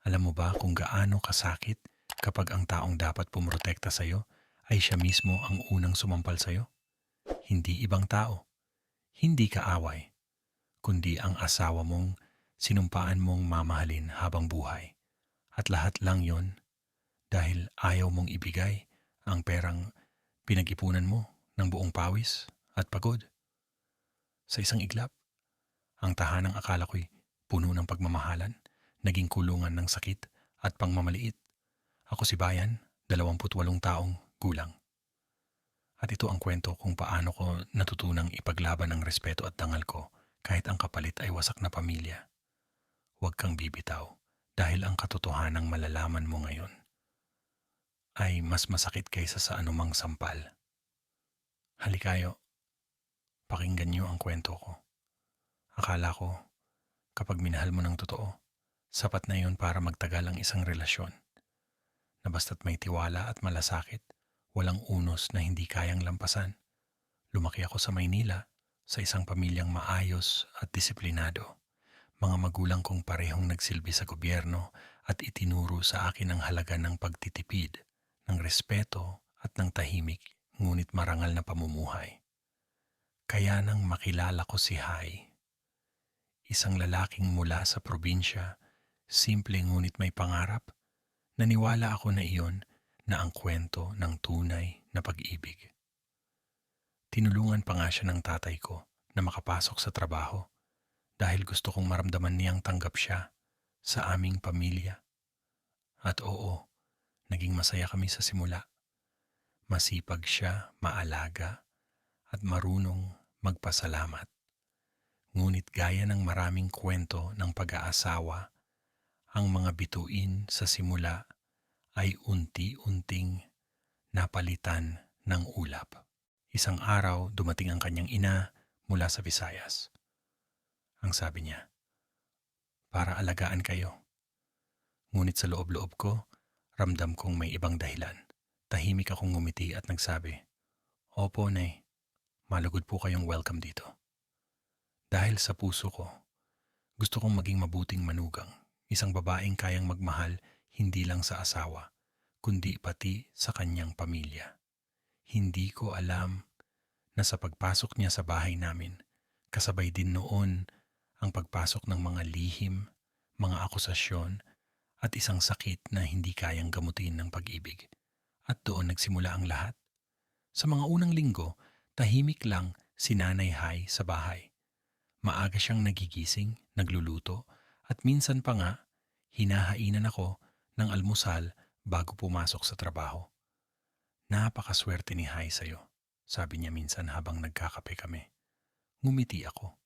Alam mo ba kung gaano kasakit kapag ang taong dapat pumrotekta sa'yo ay siya mismo ang unang sumampal sa'yo? Hindi ibang tao, hindi kaaway, kundi ang asawa mong sinumpaan mong mamahalin habang buhay. At lahat lang yon dahil ayaw mong ibigay ang perang pinag-ipunan mo ng buong pawis at pagod. Sa isang iglap, ang tahanang akala ko'y puno ng pagmamahalan, naging kulungan ng sakit at pangmamaliit. Ako si Bayan, 28 taong gulang. At ito ang kwento kung paano ko natutunang ipaglaban ang respeto at dangal ko kahit ang kapalit ay wasak na pamilya. Huwag kang bibitaw dahil ang katotohanang malalaman mo ngayon ay mas masakit kaysa sa anumang sampal. Halikayo, pakinggan niyo ang kwento ko. Akala ko, kapag minahal mo ng totoo, sapat na yun para magtagal ang isang relasyon. Na basta't may tiwala at malasakit, walang unos na hindi kayang lampasan. Lumaki ako sa Maynila, sa isang pamilyang maayos at disiplinado. Mga magulang kong parehong nagsilbi sa gobyerno at itinuro sa akin ang halaga ng pagtitipid, ng respeto at ng tahimik ngunit marangal na pamumuhay. Kaya nang makilala ko si Hai, isang lalaking mula sa probinsya, simple ngunit may pangarap, naniwala ako na iyon na ang kwento ng tunay na pag-ibig. Tinulungan pa nga siya ng tatay ko na makapasok sa trabaho dahil gusto kong maramdaman niyang tanggap siya sa aming pamilya. At oo, naging masaya kami sa simula. Masipag siya, maalaga, at marunong magpasalamat. Ngunit gaya ng maraming kwento ng pag-aasawa, ang mga bituin sa simula ay unti-unting napalitan ng ulap. Isang araw dumating ang kanyang ina mula sa Visayas. Ang sabi niya, para alagaan kayo. Ngunit sa loob-loob ko, ramdam kong may ibang dahilan. Tahimik akong ngumiti at nagsabi, Opo, Nay, malugod po kayong welcome dito. Dahil sa puso ko, gusto kong maging mabuting manugang, isang babaeng kayang magmahal hindi lang sa asawa, kundi pati sa kanyang pamilya. Hindi ko alam na sa pagpasok niya sa bahay namin, kasabay din noon ang pagpasok ng mga lihim, mga akusasyon, at isang sakit na hindi kayang gamutin ng pag-ibig. At doon nagsimula ang lahat. Sa mga unang linggo, tahimik lang si Nanay Hai sa bahay. Maaga siyang nagigising, nagluluto, at minsan pa nga, hinahainan ako ng almusal bago pumasok sa trabaho. Napakaswerte ni Hai sa'yo, sabi niya minsan habang nagkakape kami. Ngumiti ako.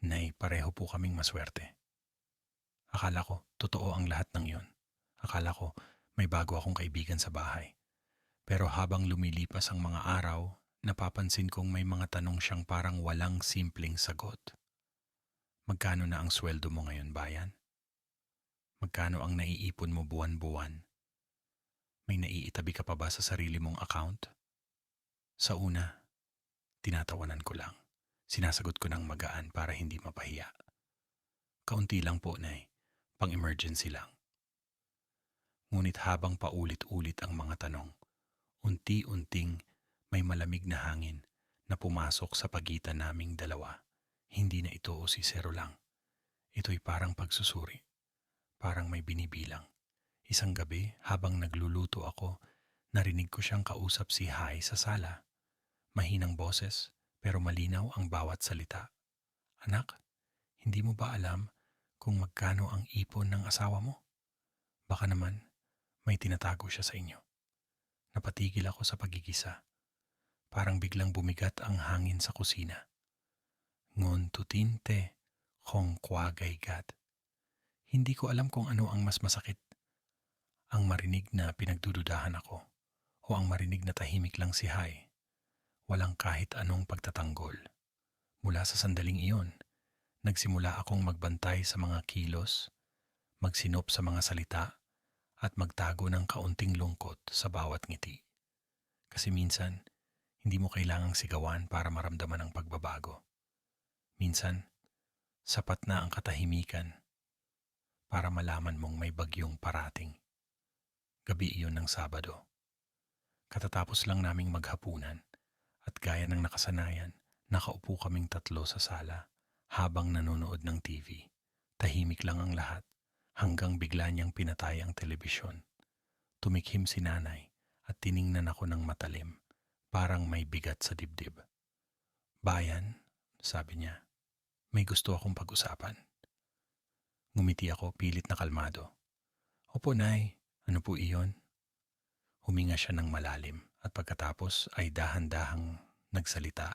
Nay, pareho po kaming maswerte. Akala ko, totoo ang lahat ng iyon. Akala ko, may bago akong kaibigan sa bahay. Pero habang lumilipas ang mga araw, napapansin kong may mga tanong siyang parang walang simpleng sagot. Magkano na ang sweldo mo ngayon, Bayan? Magkano ang naiipon mo buwan-buwan? May naiitabi ka pa ba sa sarili mong account? Sa una, tinatawanan ko lang. Sinasagot ko ng magaan para hindi mapahiya. Kaunti lang po, Nay. Pang-emergency lang. Ngunit habang paulit-ulit ang mga tanong, unti-unting may malamig na hangin na pumasok sa pagitan naming dalawa. Hindi na ito o si Zero lang. Ito'y parang pagsusuri. Parang may binibilang. Isang gabi habang nagluluto ako, narinig ko siyang kausap si Hai sa sala. Mahinang boses pero malinaw ang bawat salita. Anak, hindi mo ba alam kung magkano ang ipon ng asawa mo? Baka naman may tinatago siya sa inyo. Napatigil ako sa pagigisa. Parang biglang bumigat ang hangin sa kusina. Ngon tutinte, kong kwagaygat. Hindi ko alam kung ano ang mas masakit. Ang marinig na pinagdududahan ako o ang marinig na tahimik lang si Hai. Walang kahit anong pagtatanggol. Mula sa sandaling iyon, nagsimula akong magbantay sa mga kilos, magsinop sa mga salita, at magtago ng kaunting lungkot sa bawat ngiti. Kasi minsan, hindi mo kailangang sigawan para maramdaman ang pagbabago. Minsan, sapat na ang katahimikan para malaman mong may bagyong parating. Gabi iyon ng Sabado. Katatapos lang naming maghapunan at gaya ng nakasanayan, nakaupo kaming tatlo sa sala habang nanonood ng TV. Tahimik lang ang lahat hanggang bigla niyang pinatay ang telebisyon. Tumikhim si nanay at tiningnan ako ng matalim, parang may bigat sa dibdib. Bayan, sabi niya, may gusto akong pag-usapan. Ngumiti ako pilit na kalmado. Opo, Nay, ano po iyon? Huminga siya ng malalim at pagkatapos ay dahan-dahang nagsalita.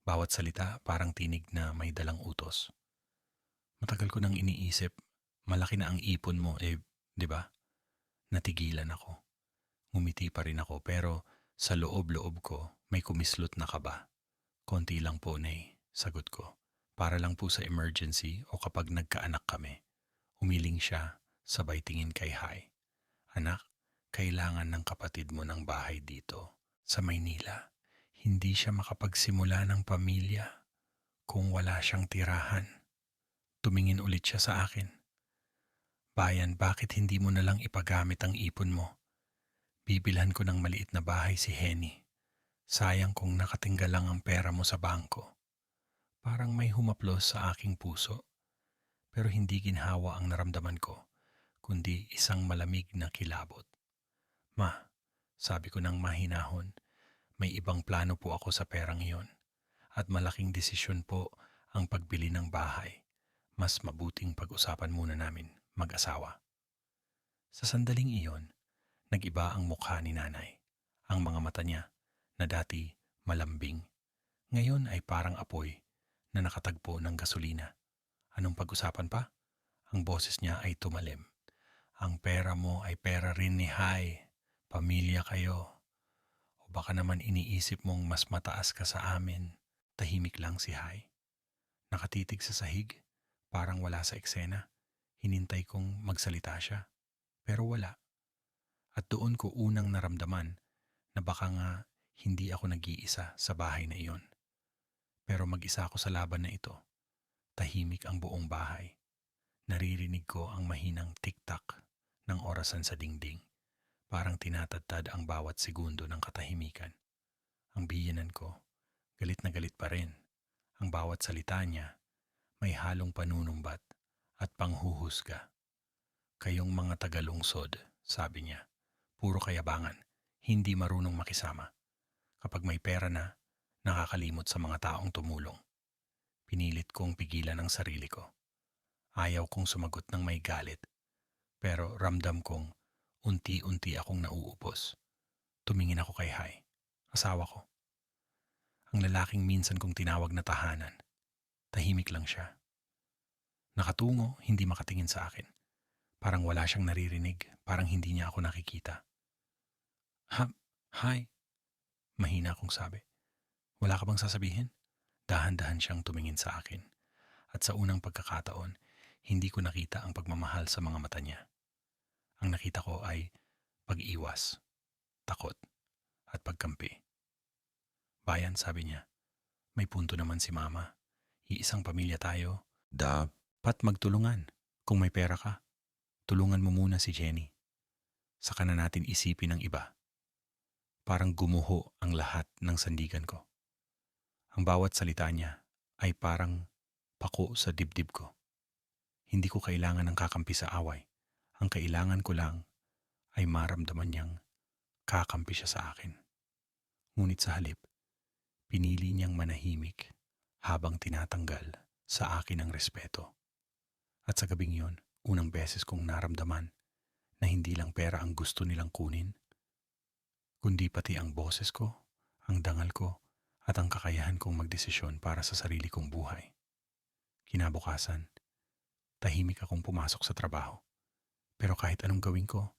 Bawat salita parang tinig na may dalang utos. Matagal ko nang iniisip, malaki na ang ipon mo, di ba? Natigilan ako. Ngumiti pa rin ako pero sa loob-loob ko may kumislot na kaba. Konti lang po, Nay, sagot ko. Para lang po sa emergency o kapag nagkaanak kami. Umiling siya, sabay tingin kay Hai. Anak, kailangan ng kapatid mo ng bahay dito, sa Maynila. Hindi siya makapagsimula ng pamilya kung wala siyang tirahan. Tumingin ulit siya sa akin. Bayan, bakit hindi mo na lang ipagamit ang ipon mo? Bibilhan ko ng maliit na bahay si Henny. Sayang kung nakatinggal lang ang pera mo sa bangko. Parang may humaplos sa aking puso. Pero hindi ginhawa ang naramdaman ko, kundi isang malamig na kilabot. Ma, sabi ko ng mahinahon, may ibang plano po ako sa perang iyon. At malaking desisyon po ang pagbili ng bahay. Mas mabuting pag-usapan muna namin mag-asawa. Sa sandaling iyon, nag-iba ang mukha ni nanay. Ang mga mata niya, na dati malambing, ngayon ay parang apoy na nakatagpo ng gasolina. Anong pag-usapan pa? Ang boses niya ay tumalim. Ang pera mo ay pera rin ni Hai. Pamilya kayo. O baka naman iniisip mong mas mataas ka sa amin. Tahimik lang si Hai. Nakatitig sa sahig, parang wala sa eksena. Hinintay kong magsalita siya. Pero wala. At doon ko unang naramdaman na baka nga hindi ako nag-iisa sa bahay na iyon. Pero mag-isa ako sa laban na ito. Tahimik ang buong bahay. Naririnig ko ang mahinang tik-tak ng orasan sa dingding. Parang tinatadtad ang bawat segundo ng katahimikan. Ang biyenan ko, galit na galit pa rin. Ang bawat salita niya, may halong panunumbat at panghuhusga. Kayong mga tagalungsod, sabi niya, puro kayabangan, hindi marunong makisama. Kapag may pera na, nakakalimot sa mga taong tumulong. Pinilit kong pigilan ang sarili ko. Ayaw kong sumagot ng may galit, pero ramdam kong unti-unti akong nauupos. Tumingin ako kay Hai, asawa ko. Ang lalaking minsan kong tinawag na tahanan. Tahimik lang siya. Nakatungo, hindi makatingin sa akin. Parang wala siyang naririnig, parang hindi niya ako nakikita. Hai, mahina akong sabi. Wala ka bang sasabihin? Dahan-dahan siyang tumingin sa akin. At sa unang pagkakataon, hindi ko nakita ang pagmamahal sa mga mata niya. Ang nakita ko ay pag-iwas, takot, at pagkampi. Bayan, sabi niya, may punto naman si Mama. Iisang pamilya tayo. Dapat magtulungan. Kung may pera ka, tulungan mo muna si Jenny. Saka na natin isipin ang iba. Parang gumuho ang lahat ng sandigan ko. Ang bawat salita niya ay parang pako sa dibdib ko. Hindi ko kailangan ng kakampi sa away. Ang kailangan ko lang ay maramdaman niyang kakampi siya sa akin. Ngunit sa halip, pinili niyang manahimik habang tinatanggal sa akin ang respeto. At sa gabing yon, unang beses kong naramdaman na hindi lang pera ang gusto nilang kunin, kundi pati ang boses ko, ang dangal ko, at ang kakayahan kong magdesisyon para sa sarili kong buhay. Kinabukasan, tahimik akong pumasok sa trabaho. Pero kahit anong gawin ko,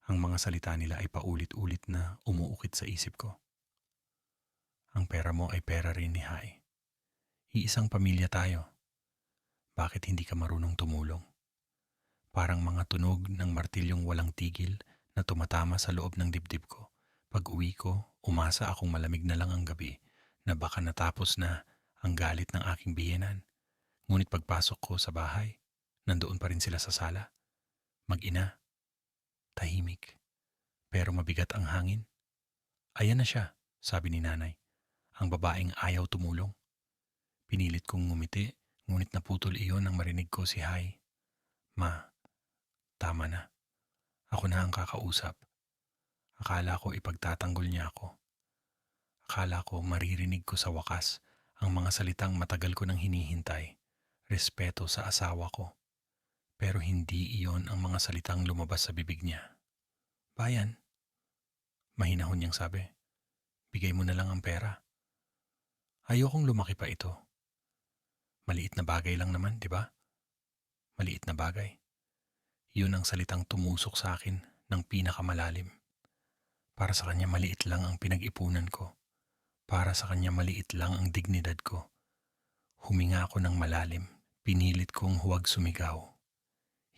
ang mga salita nila ay paulit-ulit na umuukit sa isip ko. Ang pera mo ay pera rin ni Hai. Iisang pamilya tayo. Bakit hindi ka marunong tumulong? Parang mga tunog ng martilyong walang tigil na tumatama sa loob ng dibdib ko. Pag uwi ko, umasa akong malamig na lang ang gabi na baka natapos na ang galit ng aking biyenan. Ngunit pagpasok ko sa bahay, Nandoon pa rin sila sa sala. Mag-ina, tahimik, pero mabigat ang hangin. Ayan na siya, sabi ni nanay. Ang babaeng ayaw tumulong. Pinilit kong ngumiti, ngunit naputol iyon nang marinig ko si Hai. Ma, tama na. Ako na ang kakausap. Akala ko ipagtatanggol niya ako. Akala ko maririnig ko sa wakas ang mga salitang matagal ko nang hinihintay. Respeto sa asawa ko. Pero hindi iyon ang mga salitang lumabas sa bibig niya. Bayan, mahinahon niyang sabi. Bigay mo na lang ang pera. Ayokong lumaki pa ito. Maliit na bagay lang naman, di ba? Maliit na bagay. Yun ang salitang tumusok sa akin ng pinakamalalim. Para sa kanya maliit lang ang pinag-ipunan ko. Para sa kanya maliit lang ang dignidad ko. Huminga ako ng malalim. Pinilit kong huwag sumigaw.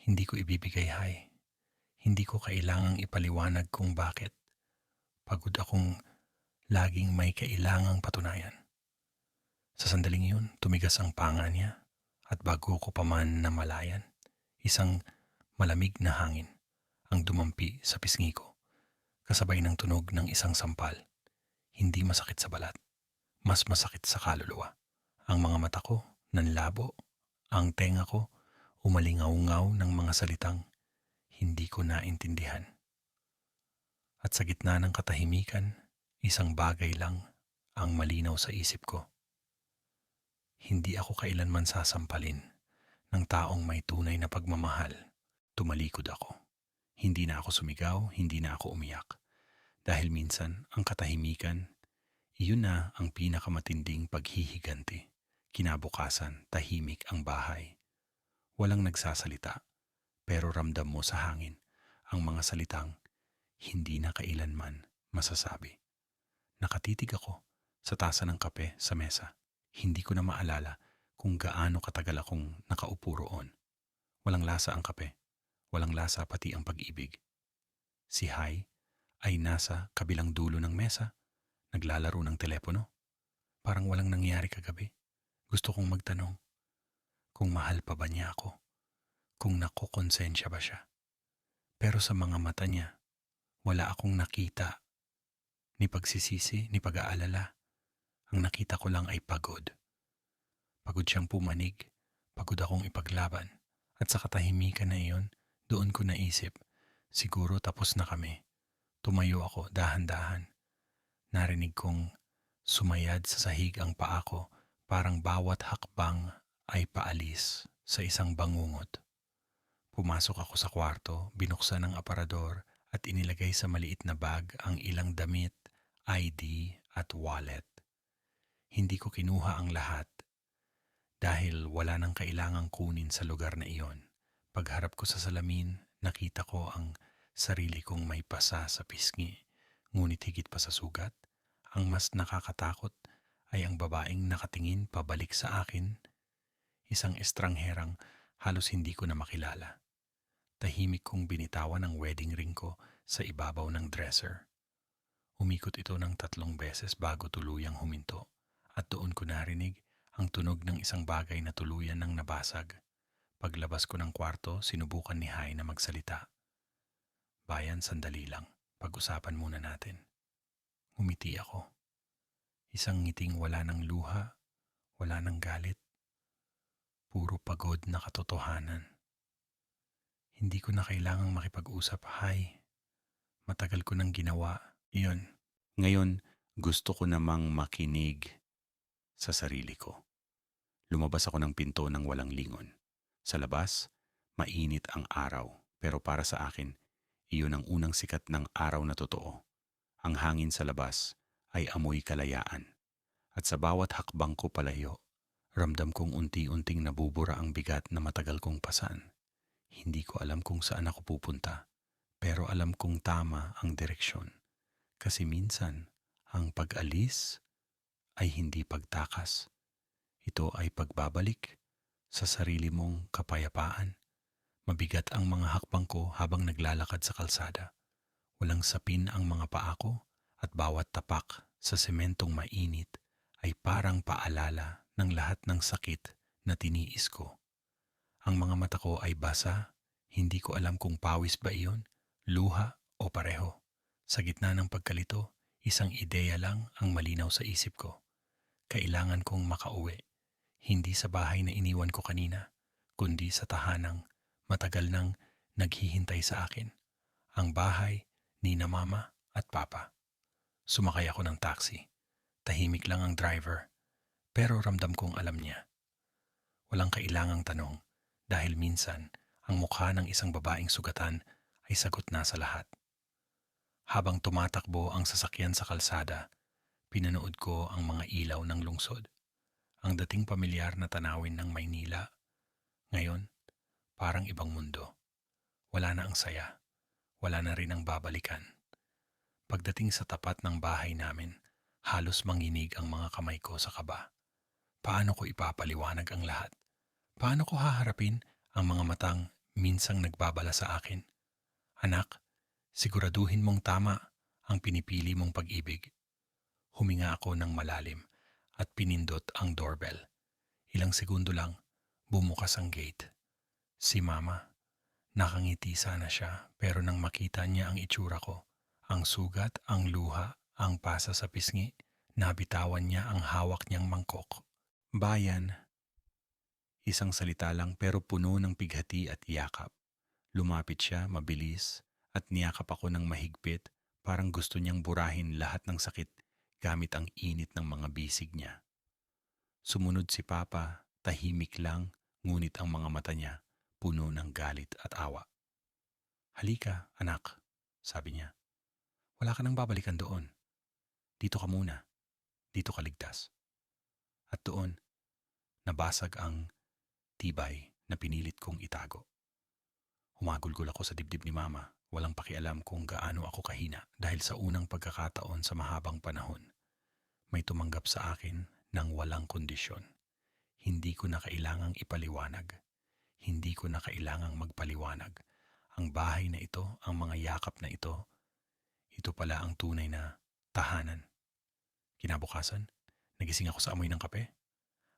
Hindi ko ibibigay, Hai. Hindi ko kailangang ipaliwanag kung bakit. Pagod akong laging may kailangang patunayan. Sa sandaling yun, tumigas ang panga niya at bago ko pa man namalayan, isang malamig na hangin ang dumampi sa pisngi ko, kasabay ng tunog ng isang sampal. Hindi masakit sa balat, mas masakit sa kaluluwa. Ang mga mata ko nanlabo, ang tenga ko umalingaw-ngaw ng mga salitang hindi ko naintindihan. At sa gitna ng katahimikan, isang bagay lang ang malinaw sa isip ko. Hindi ako kailanman sasampalin ng taong may tunay na pagmamahal. Tumalikod ako. Hindi na ako sumigaw, hindi na ako umiyak. Dahil minsan, ang katahimikan, iyon na ang pinakamatinding paghihiganti. Kinabukasan, tahimik ang bahay. Walang nagsasalita, pero ramdam mo sa hangin ang mga salitang hindi na kailanman masasabi. Nakatitig ako sa tasa ng kape sa mesa. Hindi ko na maalala kung gaano katagal akong nakaupo roon. Walang lasa ang kape. Walang lasa pati ang pag-ibig. Si Hai ay nasa kabilang dulo ng mesa, naglalaro ng telepono. Parang walang nangyari kagabi. Gusto kong magtanong kung mahal pa ba niya ako, kung nakokonsensya ba siya. Pero sa mga mata niya, wala akong nakita ni pagsisisi, ni pag-aalala. Ang nakita ko lang ay pagod. Pagod siyang pumanig, pagod akong ipaglaban. At sa katahimikan na iyon, doon ko naisip, siguro tapos na kami. Tumayo ako dahan-dahan. Narinig kong sumayad sa sahig ang paa ko, parang bawat hakbang ay paalis sa isang bangungot. Pumasok ako sa kwarto, binuksan ang aparador at inilagay sa maliit na bag ang ilang damit, ID at wallet. Hindi ko kinuha ang lahat dahil wala nang kailangang kunin sa lugar na iyon. Pagharap ko sa salamin, nakita ko ang sarili kong may pasa sa pisngi. Ngunit higit pa sa sugat, ang mas nakakatakot ay ang babaeng nakatingin pabalik sa akin, isang estrangherang halos hindi ko na makilala. Tahimik kong binitawan ang wedding ring ko sa ibabaw ng dresser. Umikot ito ng 3 beses bago tuluyang huminto. At doon ko narinig ang tunog ng isang bagay na tuluyan ng nabasag. Paglabas ko ng kwarto, sinubukan ni Hai na magsalita. Bayan, sandali lang. Pag-usapan muna natin. Ngumiti ako. Isang ngiting wala ng luha, wala ng galit. Puro pagod na katotohanan. Hindi ko na kailangang makipag-usap, Hai. Matagal ko nang ginawa. Iyon. Ngayon, gusto ko namang makinig sa sarili ko. Lumabas ako ng pinto ng walang lingon. Sa labas, mainit ang araw, pero para sa akin, iyon ang unang sikat ng araw na totoo. Ang hangin sa labas ay amoy kalayaan. At sa bawat hakbang ko palayo, ramdam kong unti-unting nabubura ang bigat na matagal kong pasan. Hindi ko alam kung saan ako pupunta, pero alam kong tama ang direksyon. Kasi minsan, ang pag-alis ay hindi pagtakas. Ito ay pagbabalik sa sarili mong kapayapaan. Mabigat ang mga hakbang ko habang naglalakad sa kalsada. Walang sapin ang mga paa ko at bawat tapak sa sementong mainit ay parang paalala ng lahat ng sakit na tiniis ko. Ang mga mata ko ay basa, hindi ko alam kung pawis ba iyon, luha o pareho. Sa gitna ng pagkalito, isang ideya lang ang malinaw sa isip ko. Kailangan kong makauwi, hindi sa bahay na iniwan ko kanina, kundi sa tahanang matagal nang naghihintay sa akin. Ang bahay ni na mama at papa. Sumakay ako ng taxi. Tahimik lang ang driver, pero ramdam kong alam niya. Walang kailangang tanong dahil minsan ang mukha ng isang babaeng sugatan ay sagot na sa lahat. Habang tumatakbo ang sasakyan sa kalsada, pinanood ko ang mga ilaw ng lungsod. Ang dating pamilyar na tanawin ng Maynila. Ngayon, parang ibang mundo. Wala na ang saya. Wala na rin ang babalikan. Pagdating sa tapat ng bahay namin, halos manginig ang mga kamay ko sa kaba. Paano ko ipapaliwanag ang lahat? Paano ko haharapin ang mga matang minsang nagbabala sa akin? Anak, siguraduhin mong tama ang pinipili mong pag-ibig. Huminga ako ng malalim at pinindot ang doorbell. Ilang segundo lang, bumukas ang gate. Si Mama. Nakangiti sana siya pero nang makita niya ang itsura ko, ang sugat, ang luha, ang pasa sa pisngi, nabitawan niya ang hawak niyang mangkok. Bayan. Isang salita lang pero puno ng pighati at yakap. Lumapit siya mabilis at niyakap ako ng mahigpit, parang gusto niyang burahin lahat ng sakit gamit ang init ng mga bisig niya. Sumunod si Papa, tahimik lang, ngunit ang mga mata niya puno ng galit at awa. Halika, anak, sabi niya. Wala ka nang babalikan doon. Dito ka muna. Dito ka ligtas. At doon, nabasag ang tibay na pinilit kong itago. Humagulgol ako sa dibdib ni Mama, walang pakialam kung gaano ako kahina dahil sa unang pagkakataon sa mahabang panahon. May tumanggap sa akin ng walang kondisyon. Hindi ko na kailangang ipaliwanag. Hindi ko na kailangang magpaliwanag. Ang bahay na ito, ang mga yakap na ito pala ang tunay na tahanan. Kinabukasan, nagising ako sa amoy ng kape.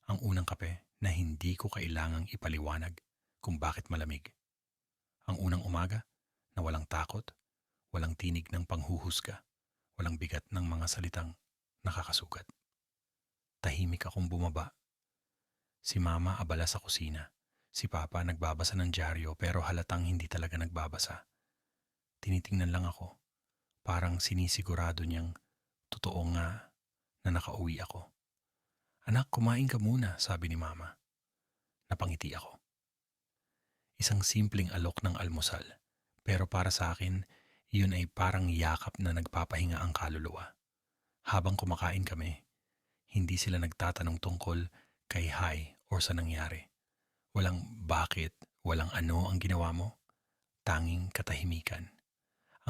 Ang unang kape na hindi ko kailangang ipaliwanag kung bakit malamig. Ang unang umaga na walang takot, walang tinig ng panghuhusga, walang bigat ng mga salitang nakakasugat. Tahimik akong bumaba. Si Mama abala sa kusina. Si Papa nagbabasa ng dyaryo pero halatang hindi talaga nagbabasa. Tinitingnan lang ako. Parang sinisigurado niyang totoo nga na nakauwi ako. Anak, kumain ka muna, sabi ni Mama. Napangiti ako. Isang simpleng alok ng almusal. Pero para sa akin, iyon ay parang yakap na nagpapahinga ang kaluluwa. Habang kumakain kami, hindi sila nagtatanong tungkol kay Hay o sa nangyari. Walang bakit, walang ano ang ginawa mo. Tanging katahimikan.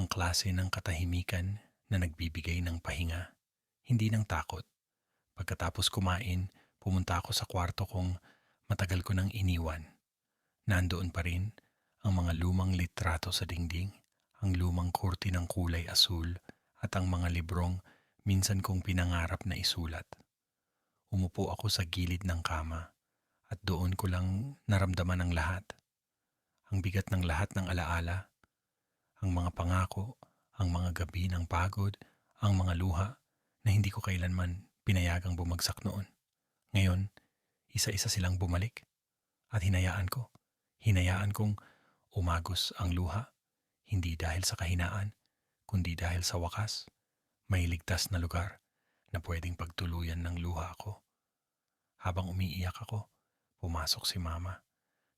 Ang klase ng katahimikan na nagbibigay ng pahinga, hindi ng takot. Pagkatapos kumain, pumunta ako sa kwarto kong matagal ko nang iniwan. Nandoon pa rin ang mga lumang litrato sa dingding, ang lumang kurti ng kulay asul at ang mga librong minsan kong pinangarap na isulat. Umupo ako sa gilid ng kama at doon ko lang naramdaman ang lahat. Ang bigat ng lahat ng alaala, ang mga pangako, ang mga gabi ng pagod, ang mga luha na hindi ko kailanman pinayagang bumagsak noon. Ngayon, isa-isa silang bumalik at hinayaan kong umagos ang luha, hindi dahil sa kahinaan, kundi dahil sa wakas, may ligtas na lugar na pwedeng pagtuluyan ng luha ko. Habang umiiyak ako, pumasok si Mama.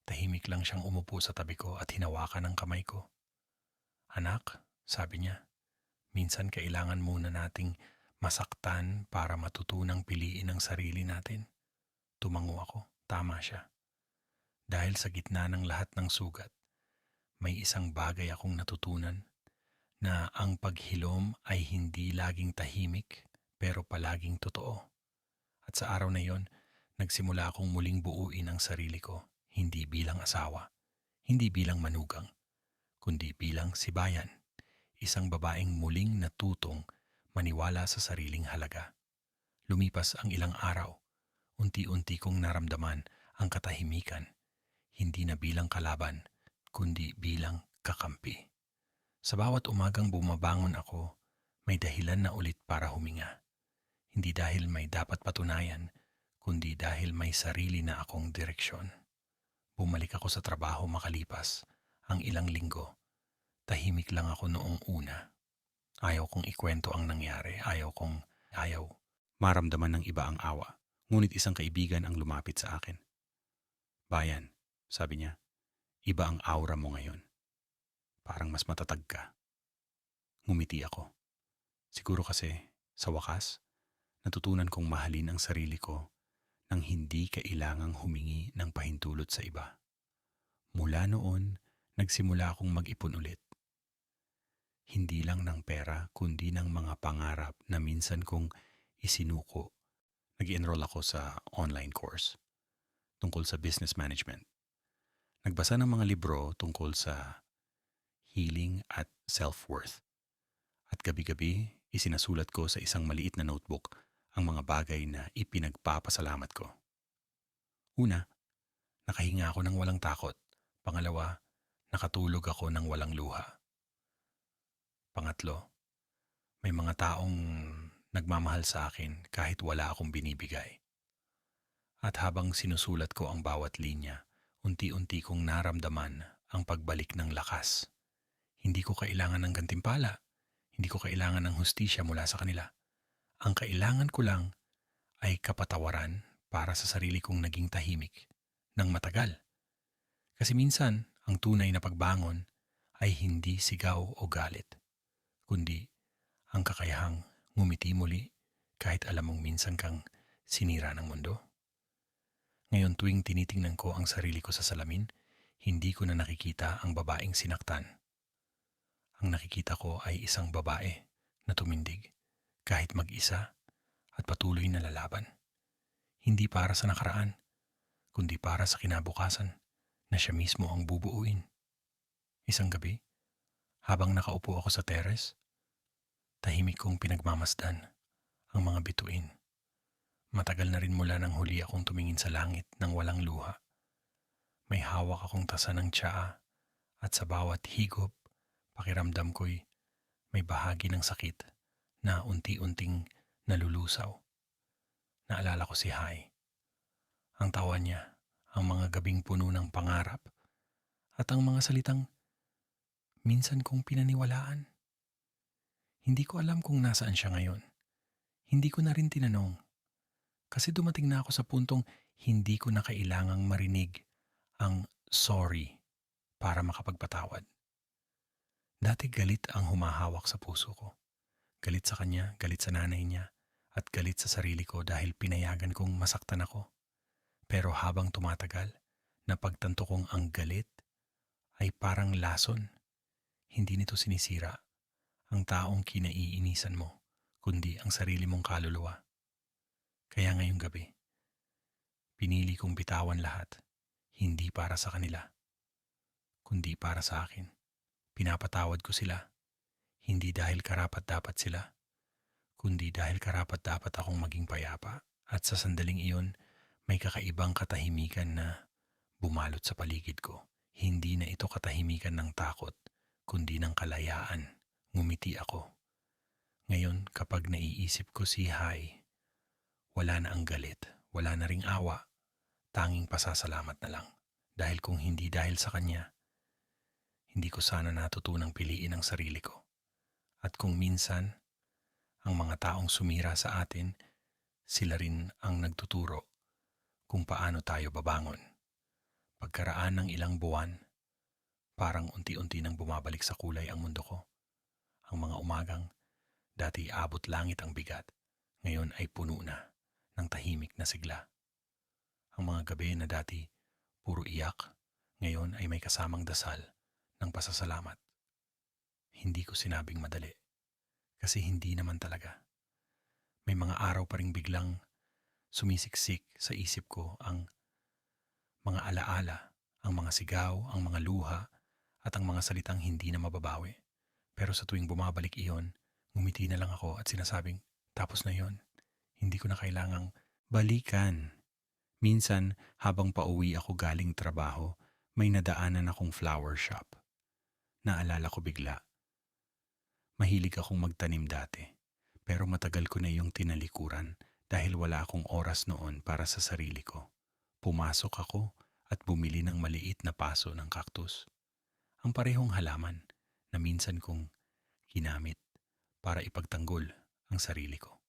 Tahimik lang siyang umupo sa tabi ko at hinawakan ang kamay ko. Anak, sabi niya, minsan kailangan muna nating masaktan para matutunang piliin ang sarili natin. Tumango ako, tama siya. Dahil sa gitna ng lahat ng sugat, may isang bagay akong natutunan na ang paghilom ay hindi laging tahimik pero palaging totoo. At sa araw na yon, nagsimula akong muling buuin ang sarili ko, hindi bilang asawa, hindi bilang manugang, kundi bilang sibayan, isang babaeng muling natutong maniwala sa sariling halaga. Lumipas ang ilang araw, unti-unti kong naramdaman ang katahimikan, Hindi na bilang kalaban, kundi bilang kakampi. Sa bawat umagang bumabangon ako, may dahilan na ulit para huminga. Hindi dahil may dapat patunayan, kundi dahil may sarili na akong direksyon. Bumalik ako sa trabaho makalipas ang ilang linggo. Tahimik lang ako noong una. Ayaw kong ikwento ang nangyari. Ayaw maramdaman ng iba ang awa. Ngunit isang kaibigan ang lumapit sa akin. Bayan, sabi niya, iba ang aura mo ngayon. Parang mas matatag ka. Ngumiti ako. Siguro kasi, sa wakas, natutunan kong mahalin ang sarili ko nang hindi kailangang humingi ng pahintulot sa iba. Mula noon, nagsimula akong mag-ipon ulit. Hindi lang ng pera, kundi ng mga pangarap na minsan kong isinuko. Nag-enroll ako sa online course tungkol sa business management. Nagbasa ng mga libro tungkol sa healing at self-worth. At gabi-gabi, isinasulat ko sa isang maliit na notebook ang mga bagay na ipinagpapasalamat ko. Una, nakahinga ako ng walang takot. Pangalawa, nakatulog ako ng walang luha. Pangatlo, may mga taong nagmamahal sa akin kahit wala akong binibigay. At habang sinusulat ko ang bawat linya, unti-unti kong naramdaman ang pagbalik ng lakas. Hindi ko kailangan ng gantimpala. Hindi ko kailangan ng hustisya mula sa kanila. Ang kailangan ko lang ay kapatawaran para sa sarili kong naging tahimik ng matagal. Kasi minsan, ang tunay na pagbangon ay hindi sigaw o galit, kundi ang kakayahang ngumiti muli kahit alam mong minsan kang sinira ng mundo. Ngayon tuwing tinitingnan ko ang sarili ko sa salamin, hindi ko na nakikita ang babaeng sinaktan. Ang nakikita ko ay isang babae na tumindig kahit mag-isa at patuloy na lalaban. Hindi para sa nakaraan, kundi para sa kinabukasan na siya mismo ang bubuuin. Isang gabi, habang nakaupo ako sa terrace, tahimik kong pinagmamasdan ang mga bituin. Matagal na rin mula nang huli akong tumingin sa langit ng walang luha. May hawak akong tasa ng tsaa at sa bawat higop, pakiramdam ko'y may bahagi ng sakit na unti-unting nalulusaw. Naalala ko si Hai. Ang tawa niya, ang mga gabing puno ng pangarap, at ang mga salitang minsan kong pinaniwalaan. Hindi ko alam kung nasaan siya ngayon. Hindi ko na rin tinanong. Kasi dumating na ako sa puntong hindi ko na kailangang marinig ang sorry para makapagpatawad. Dati galit ang humahawak sa puso ko. Galit sa kanya, galit sa nanay niya, at galit sa sarili ko dahil pinayagan kong masaktan ako. Pero habang tumatagal, napagtanto kong ang galit ay parang lason. Hindi nito sinisira ang taong kinaiinisan mo, kundi ang sarili mong kaluluwa. Kaya ngayong gabi, pinili kong bitawan lahat, hindi para sa kanila, kundi para sa akin. Pinapatawad ko sila, hindi dahil karapat-dapat sila, kundi dahil karapat-dapat akong maging payapa. At sa sandaling iyon, may kakaibang katahimikan na bumalot sa paligid ko. Hindi na ito katahimikan ng takot, kundi ng kalayaan. Ngumiti ako. Ngayon kapag naiisip ko si Hai, wala na ang galit, wala na ring awa, tanging pasasalamat na lang. Dahil kung hindi dahil sa kanya, hindi ko sana natutunang piliin ang sarili ko. At kung minsan, ang mga taong sumira sa atin, sila rin ang nagtuturo kung paano tayo babangon. Pagkaraan ng ilang buwan, parang unti-unti nang bumabalik sa kulay ang mundo ko. Ang mga umagang, dati abot langit ang bigat, ngayon ay puno na ng tahimik na sigla. Ang mga gabi na dati puro iyak, ngayon ay may kasamang dasal ng pasasalamat. Hindi ko sinabing madali, kasi hindi naman talaga. May mga araw pa ring biglang sumisiksik sa isip ko ang mga alaala, ang mga sigaw, ang mga luha, at ang mga salitang hindi na mababawi. Pero sa tuwing bumabalik iyon, ngumiti na lang ako at sinasabing, tapos na iyon. Hindi ko na kailangang balikan. Minsan, habang pauwi ako galing trabaho, May nadaanan akong flower shop. Naalala ko bigla, mahilig akong magtanim dati. Pero matagal ko na yung tinalikuran dahil wala akong oras noon para sa sarili ko. Pumasok ako at bumili ng maliit na paso ng cactus. Ang parehong halaman na minsan kong ginamit para ipagtanggol ang sarili ko.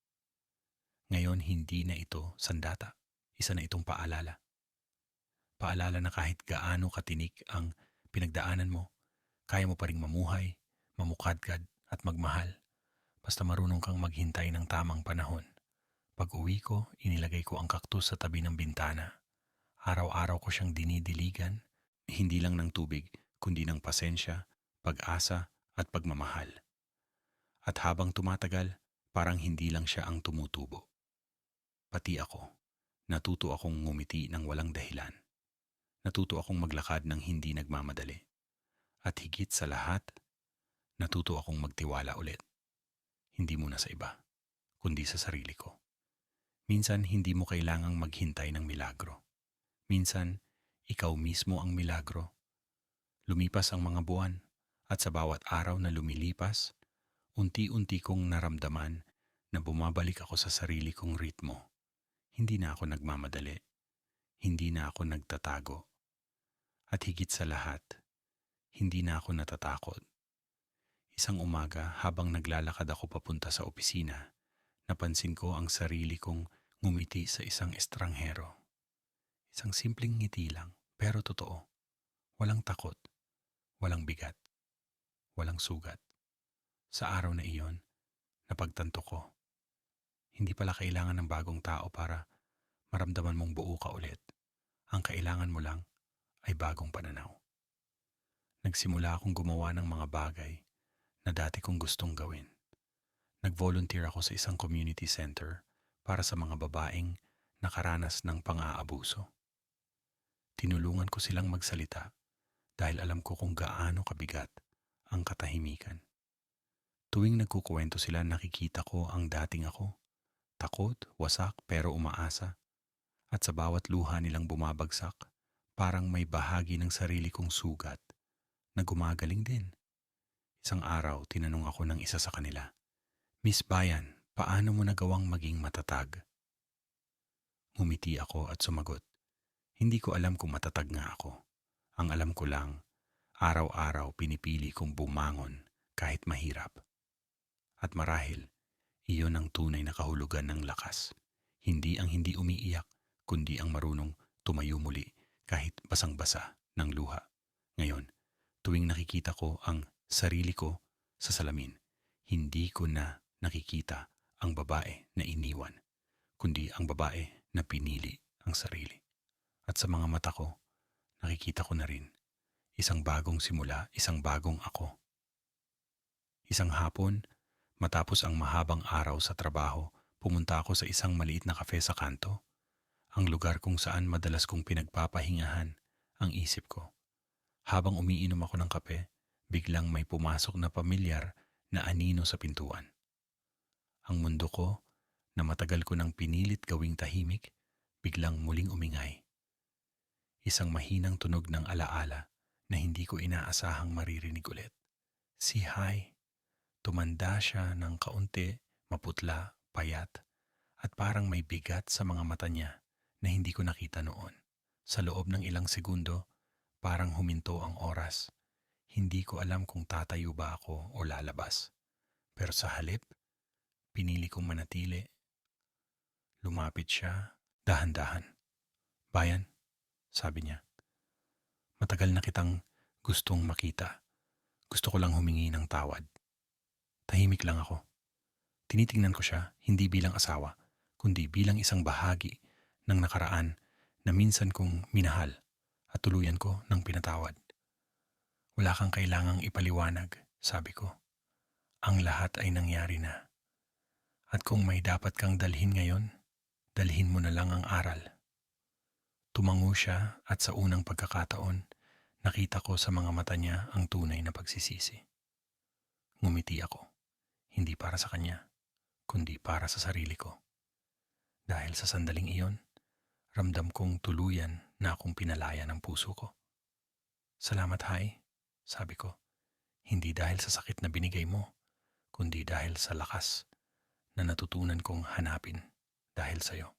Ngayon hindi na ito sandata. Isa na itong paalala. Paalala na kahit gaano katinik ang pinagdaanan mo, kaya mo pa ring mamuhay, mamukadkad at magmahal. Basta marunong kang maghintay ng tamang panahon. Pag uwi ko, inilagay ko ang kaktus sa tabi ng bintana. Araw-araw ko siyang dinidiligan, hindi lang ng tubig, kundi ng pasensya, pag-asa at pagmamahal. At habang tumatagal, parang hindi lang siya ang tumutubo. Pati ako, natuto akong ngumiti ng walang dahilan. Natuto akong maglakad ng hindi nagmamadali. At higit sa lahat, natuto akong magtiwala ulit. Hindi muna sa iba, kundi sa sarili ko. Minsan hindi mo kailangang maghintay ng milagro. Minsan, ikaw mismo ang milagro. Lumipas ang mga buwan at sa bawat araw na lumilipas, unti-unti kong naramdaman na bumabalik ako sa sarili kong ritmo. Hindi na ako nagmamadali. Hindi na ako nagtatago. At higit sa lahat, hindi na ako natatakot. Isang umaga habang naglalakad ako papunta sa opisina, napansin ko ang sarili kong ngumiti sa isang estranghero. Isang simpleng ngiti lang, pero totoo. Walang takot, walang bigat, walang sugat. Sa araw na iyon, napagtanto ko, hindi pala kailangan ng bagong tao para maramdaman mong buo ka ulit. Ang kailangan mo lang ay bagong pananaw. Nagsimula akong gumawa ng mga bagay na dati kong gustong gawin. Nag-volunteer ako sa isang community center para sa mga babaeng nakaranas ng pang-aabuso. Tinulungan ko silang magsalita dahil alam ko kung gaano kabigat ang katahimikan. Tuwing nagkukuwento sila, nakikita ko ang dating ako. Takot, wasak pero umaasa. At sa bawat luha nilang bumabagsak, parang may bahagi ng sarili kong sugat na gumagaling din. Isang araw, tinanong ako ng isa sa kanila, "Miss Bayan, paano mo nagawang maging matatag?" Ngumiti ako at sumagot, "Hindi ko alam kung matatag nga ako. Ang alam ko lang, araw-araw pinipili kong bumangon kahit mahirap. At marahil, iyon ang tunay na kahulugan ng lakas. Hindi ang hindi umiiyak, kundi ang marunong tumayo muli kahit basang-basa ng luha." Ngayon, tuwing nakikita ko ang sarili ko sa salamin, hindi ko na nakikita ang babae na iniwan, kundi ang babae na pinili ang sarili. At sa mga mata ko, nakikita ko na rin isang bagong simula, isang bagong ako. Isang hapon, matapos ang mahabang araw sa trabaho, pumunta ako sa isang maliit na kafe sa kanto, ang lugar kung saan madalas kong pinagpapahingahan ang isip ko. Habang umiinom ako ng kape, biglang may pumasok na pamilyar na anino sa pintuan. Ang mundo ko, na matagal ko nang pinilit gawing tahimik, biglang muling umingay. Isang mahinang tunog ng alaala na hindi ko inaasahang maririnig ulit. Si Hai. Tumanda siya ng kaunti, maputla, payat, at parang may bigat sa mga mata niya na hindi ko nakita noon. Sa loob ng ilang segundo, parang huminto ang oras. Hindi ko alam kung tatayo ba ako o lalabas. Pero sa halip, pinili kong manatili. Lumapit siya, dahan-dahan. "Bayan," sabi niya, "matagal na kitang gustong makita. Gusto ko lang humingi ng tawad." Tahimik lang ako. Tinitingnan ko siya hindi bilang asawa, kundi bilang isang bahagi ng nakaraan na minsan kong minahal at tuluyan ko ng pinatawad. "Wala kang kailangang ipaliwanag," sabi ko. "Ang lahat ay nangyari na. At kung may dapat kang dalhin ngayon, dalhin mo na lang ang aral." Tumango siya at sa unang pagkakataon, nakita ko sa mga mata niya ang tunay na pagsisisi. Ngumiti ako, hindi para sa kanya, kundi para sa sarili ko. Dahil sa sandaling iyon, ramdam kong tuluyan na akong pinalaya ng puso ko. Salamat, Hai, sabi ko. Hindi dahil sa sakit na binigay mo, kundi dahil sa lakas na natutunan kong hanapin dahil sa'yo.